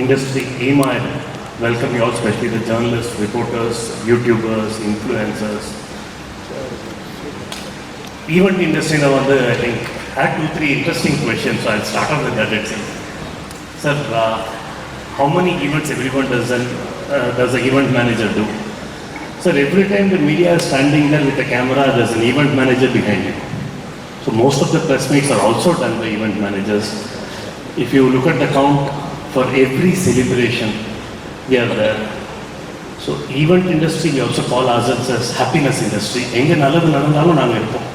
industry aim I welcome you all, especially the journalists, reporters, YouTubers, influencers. Event industry now I think had 2-3 interesting questions, so I'll start off with that itself. Sir, how many events everyone does the event manager do? Sir, every time the media is standing there with a camera, there's an event manager behind you. So most of the press meets are also done by event managers. If you look at the count for every celebration, we are there. So event industry, we also call ourselves as happiness industry. எங்க நல்லது நடந்தாலும் நாங்க இருப்போம்.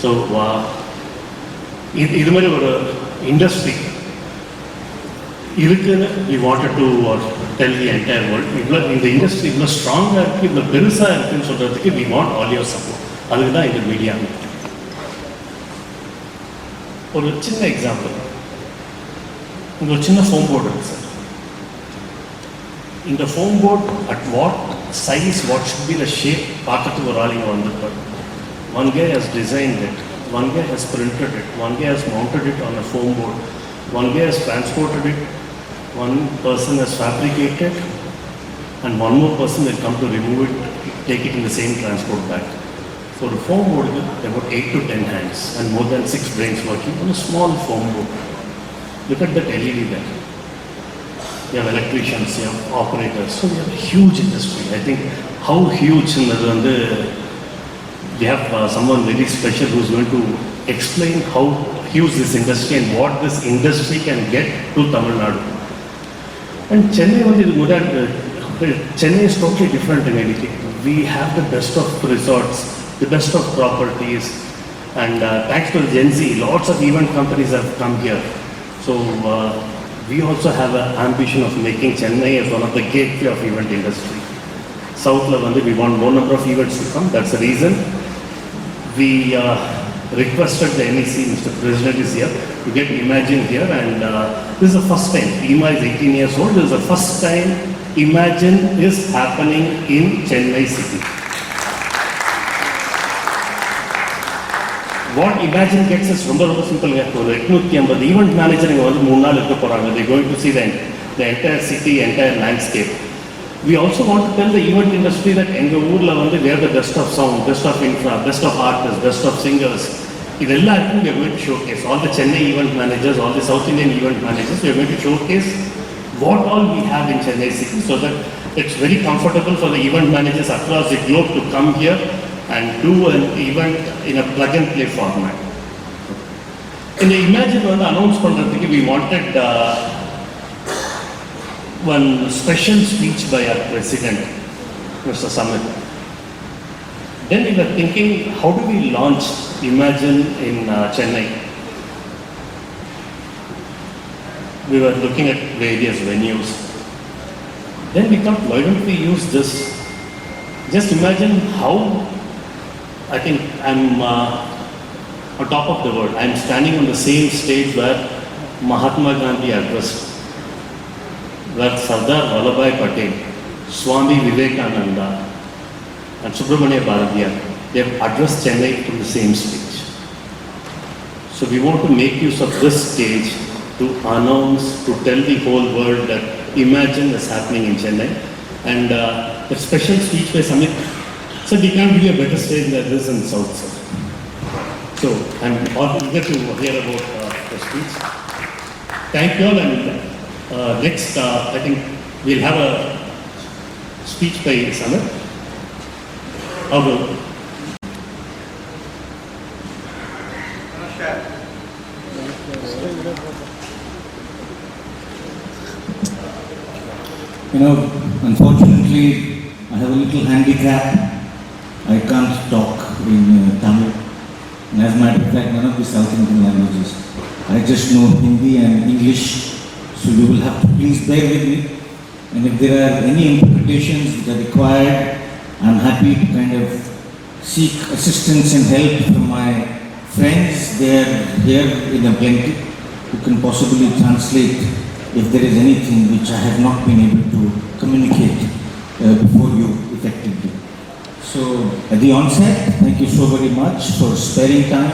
So இது மாதிரி ஒரு industry இருக்குன்னு we wanted to tell the entire world. இந்த industry இவ்வளோ ஸ்ட்ராங்காக இருக்குது, இவ்வளோ பெருசாக இருக்குன்னு சொல்கிறதுக்கு we want all your support. அதுக்கு தான் இந்த மீடியா. ஒரு சின்ன எக்ஸாம்பிள், இங்கே ஒரு சின்ன ஃபோம் போர்டு இருக்குது சார். இந்த foam board at what size, what should be the shape பார்க்கறதுக்கு ஒரு ஆள் இங்கே வந்திருப்பார். One guy has designed it, one guy has printed it, one guy has mounted it on a foam board, one guy has transported it, one person has fabricated, and one more person will come to remove it, take it in the same transport bag. So the foam board is about 8 to 10 hands and more than 6 brains working on a small foam board. Look at that LED there. You have electricians, you have operators. So we have a huge industry. I think how huge in the we have someone very special who is going to explain how huge this industry and what this industry can get to Tamil Nadu. And Chennai is totally different in anything. We have the best of resorts, the best of properties, and thanks to Gen Z, lots of event companies have come here. So we also have an ambition of making Chennai as one of the gateway of event industry. South Lavandi, we want more number of events to come. That's the reason we requested the NEC, Mr. President is here, to get Imagine here, and this is the first time. IMA is 18 years old. This is the first time Imagine is happening in Chennai city. What Imagine gets is ரொம்ப simple. 850 event manager இங்க வந்து 3 நாள் இருக்க போறாங்க. They're going to see the entire city, entire landscape. We also want to tell the event industry that எங்க ஊர்ல வந்து we have the best of sound, best of infra, best of artists, best of singers. இது எல்லாருக்கும் we are going to showcase. All the Chennai event managers, all the South Indian event managers, we are going to showcase what all we have in Chennai city, so that it's very comfortable for the event managers across the globe to come here and do an event in a plug and play format. In the Imagine வந்து announce பண்றதுக்கு we wanted one special speech by our president, Mr. Samit. Then we were thinking, how do we launch Imagine in Chennai? We were looking at various venues. Then we thought, why don't we use this? Just imagine how, I think I'm on top of the world. I'm standing on the same stage where Mahatma Gandhi addressed, where Sardar Vallabhbhai Patel, Swami Vivekananda, and Subramania Bharatiyar, they have addressed Chennai from the same stage. So we want to make use of this stage to announce, to tell the whole world that Imagine is happening in Chennai. And the special speech by Samit, so we can't be a better stage than this in South. So I'm all eager to hear about the speech. Thank you all, and next, I think we'll have a speech by Samit. You know, unfortunately, I have a little handicap. I can't talk in Tamil. And as a matter of fact, none of the South Indian languages. I just know Hindi and English. So you will have to please bear with me. And if there are any interpretations that are required, I'm happy to kind of seek assistance and help from my friends. They are here in a blanket who can possibly translate if there is anything which I have not been able to communicate before you effectively. So at the onset, thank you so very much for sparing time,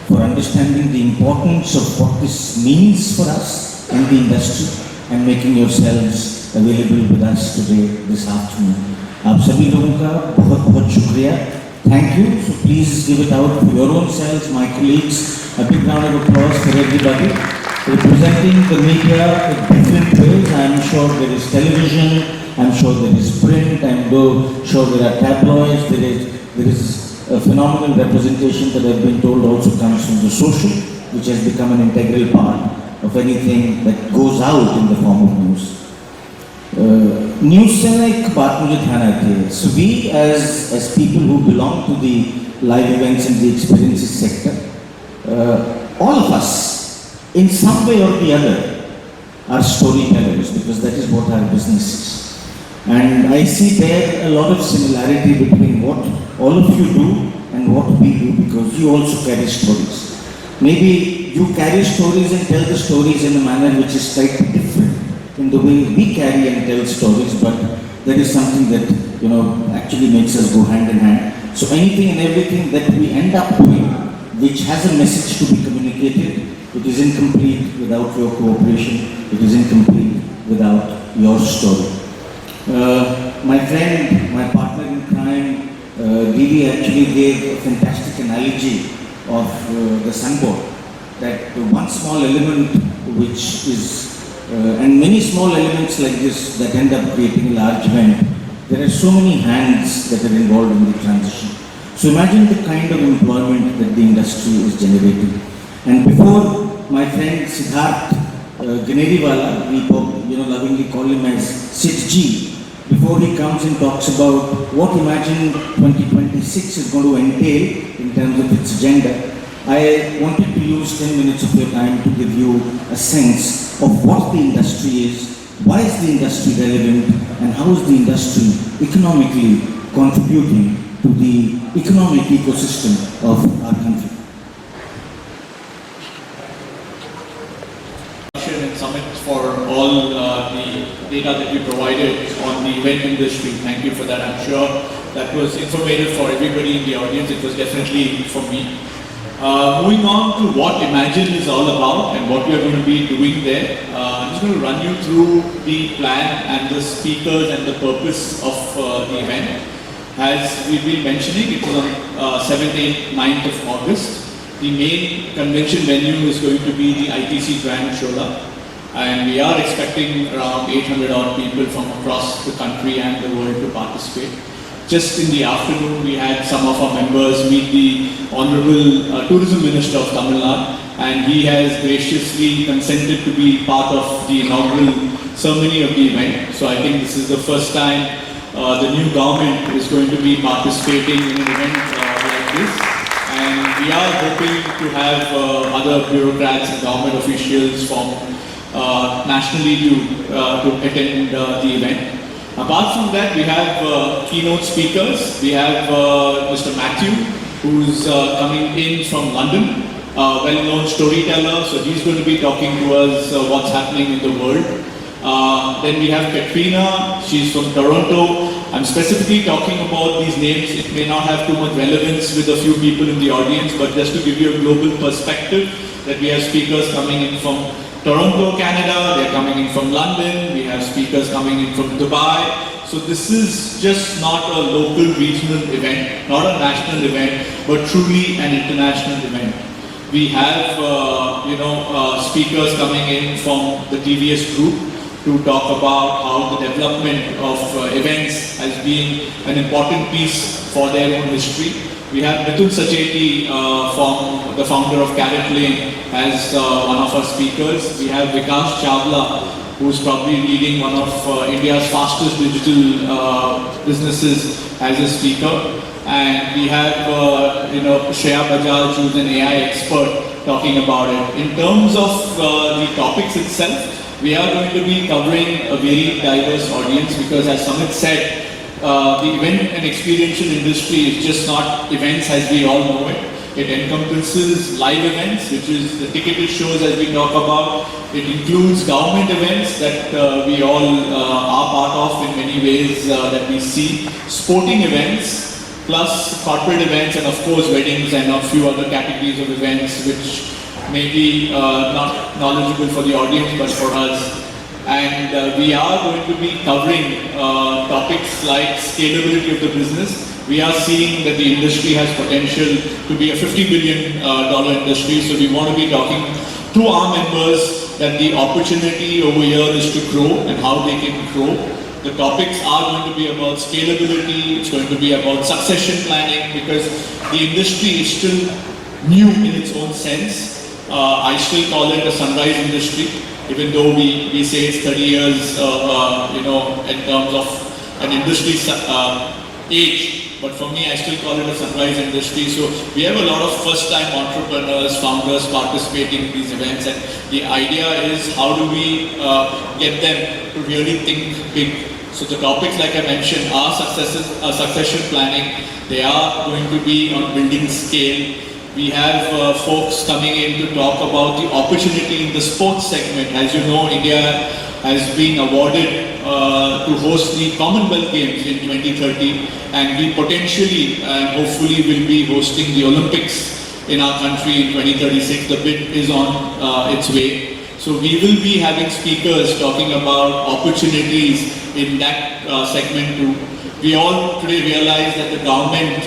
for understanding the importance of what this means for us in the industry, and making yourselves available with us today, this afternoon. आप सभी लोगों का बहुत बहुत शुक्रिया. Thank you. So please give it out for your own selves, my colleagues. A big round of applause for everybody. Representing the media in different ways. I am sure there is television, I am sure there is print, I am sure there are tabloids, there is a phenomenal representation that I have been told also comes from the social, which has become an integral part of anything that goes out in the form of news. News से ना एक बात मुझे ध्यान आती है. So we as people who belong to the live events and the experiences sector, all of us in some way or the other are storytellers, because that is what our business is. And I see there a lot of similarity between what all of you do and what we do, because you also carry stories. Maybe you carry stories and tell the stories in a manner which is slightly different in the way we carry and tell stories, but that is something that, you know, actually makes us go hand in hand. So anything and everything that we end up doing which has a message to be communicated, it is incomplete without your cooperation, it is incomplete without your story. My friend, my partner in crime, Didi actually gave a fantastic analogy of the sunboard, that one small element which is and many small elements like this that end up creating a large event. There are so many hands that are involved in the transition. So imagine the kind of employment that the industry is generating. And before, my friend Siddharth Ganeriwala, we lovingly call him as Sid G, before he comes and talks about what Imagine 2026 is going to entail in terms of its agenda, I wanted to use 10 minutes of your time to give you a sense of what the industry is, why is the industry relevant, and how is the industry economically contributing to the economic ecosystem of our country. And summit for all the data that you provided on the event industry. Thank you for that. I'm sure that was informative for everybody in the audience. It was definitely for me. Moving on to what Imagine is all about and what we are going to be doing there. I'm just going to run you through the plan and the speakers and the purpose of the event. As we've been mentioning, it is on 7th, 8th, 9th of August. The main convention venue is going to be the ITC Grand Shola, and we are expecting around 800 odd people from across the country and the world to participate. Just in the afternoon, we had some of our members meet the Honorable Tourism Minister of Tamil Nadu, and he has graciously consented to be part of the inaugural ceremony of the event. So I think this is the first time the new government is going to be participating in an event like this. And we are hoping to have other bureaucrats and government officials from nationally to attend the event. Apart from that, we have keynote speakers. We have Mr. Matthew, who's coming in from London, well-known storyteller. So he's going to be talking to us what's happening in the world. Then we have Katrina. She's from Toronto. I'm specifically talking about these names. It may not have too much relevance with a few people in the audience, but just to give you a global perspective, that we have speakers coming in from Toronto, Canada, they're coming in from London, we have speakers coming in from Dubai. So this is just not a local regional event, not a national event, but truly an international event. We have speakers coming in from the TVS group to talk about how the development of events has been an important piece for their own history. We have Mithun Sacheti, from the founder of Carrot Lane, as one of our speakers. We have Vikas Chawla, who's probably leading one of India's fastest digital businesses, as a speaker. And we have Shreya Bajaj, who's an AI expert, talking about it. In terms of the topics itself, we are going to be covering a very diverse audience, because as Samit said, the event and experiential industry is just not events as we all know it. It encompasses live events, which is the ticketed shows as we talk about. It includes government events that we all are part of in many ways that we see. Sporting events, plus corporate events, and of course weddings and a few other categories of events which may be not knowledgeable for the audience but for us. and we are going to be covering topics like scalability of the business. We are seeing that the industry has potential to be a $50 billion industry, so we want to be talking to our members that the opportunity over here is to grow and how they can grow. The topics are going to be about scalability, it's going to be about succession planning, because the industry is still new in its own sense. I still call it a sunrise industry, even though we say it's 30 years, in terms of an industry age. But for me, I still call it a sunrise industry. So we have a lot of first-time entrepreneurs, founders participating in these events, and the idea is how do we get them to really think big. So the topics, like I mentioned, are succession planning. They are going to be on building scale. We have folks coming in to talk about the opportunity in the sports segment. As you know, India has been awarded to host the Commonwealth Games in 2030, and we potentially and hopefully will be hosting the Olympics in our country in 2036. The bid is on its way. So we will be having speakers talking about opportunities in that segment too. We all today realize that the government,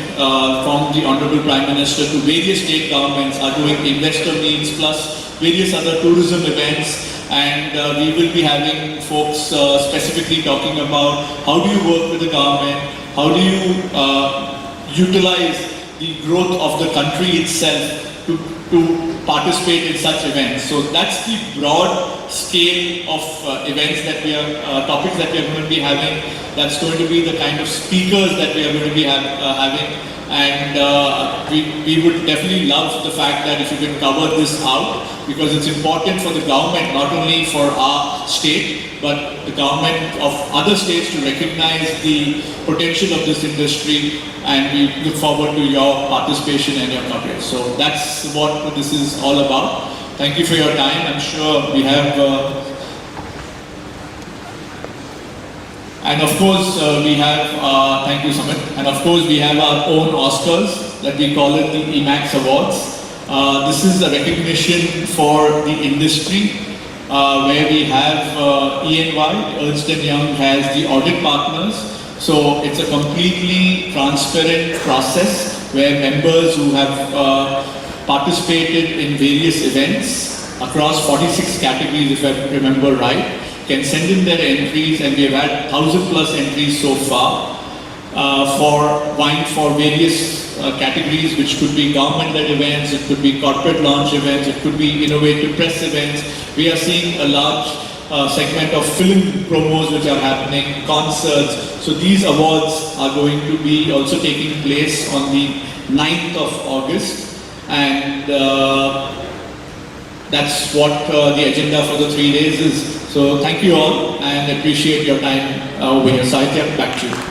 from the Honorable Prime Minister to various state governments, are doing investor meets plus various other tourism events, and we will be having folks specifically talking about how do you work with the government, how do you utilize the growth of the country itself to participate in such events. So that's the broad scale of events that we are, topics that we are going to be having. That's going to be the kind of speakers that we are going to be having. And we would definitely love the fact that if you can cover this out, because it's important for the government, not only for our state, but the government of other states to recognize the potential of this industry, and we look forward to your participation and your coverage. So that's what this is all about. Thank you for your time. I'm sure we have and of course, we have, thank you Sumit, and of course we have our own Oscars, that we call it the EMAX Awards. This is a recognition for the industry, where we have EY, Ernst & Young has the audit partners. So it's a completely transparent process where members who have participated in various events across 46 categories, if I remember right, can send in their entries, and we have had 1,000+ entries so far for various categories, which could be government-led events, it could be corporate launch events, it could be innovative press events. We are seeing a large segment of film promos which are happening, concerts. So these awards are going to be also taking place on the 9th of August, and that's what the agenda for the 3 days is. So thank you all, and appreciate your time over here. Saitya, back to you.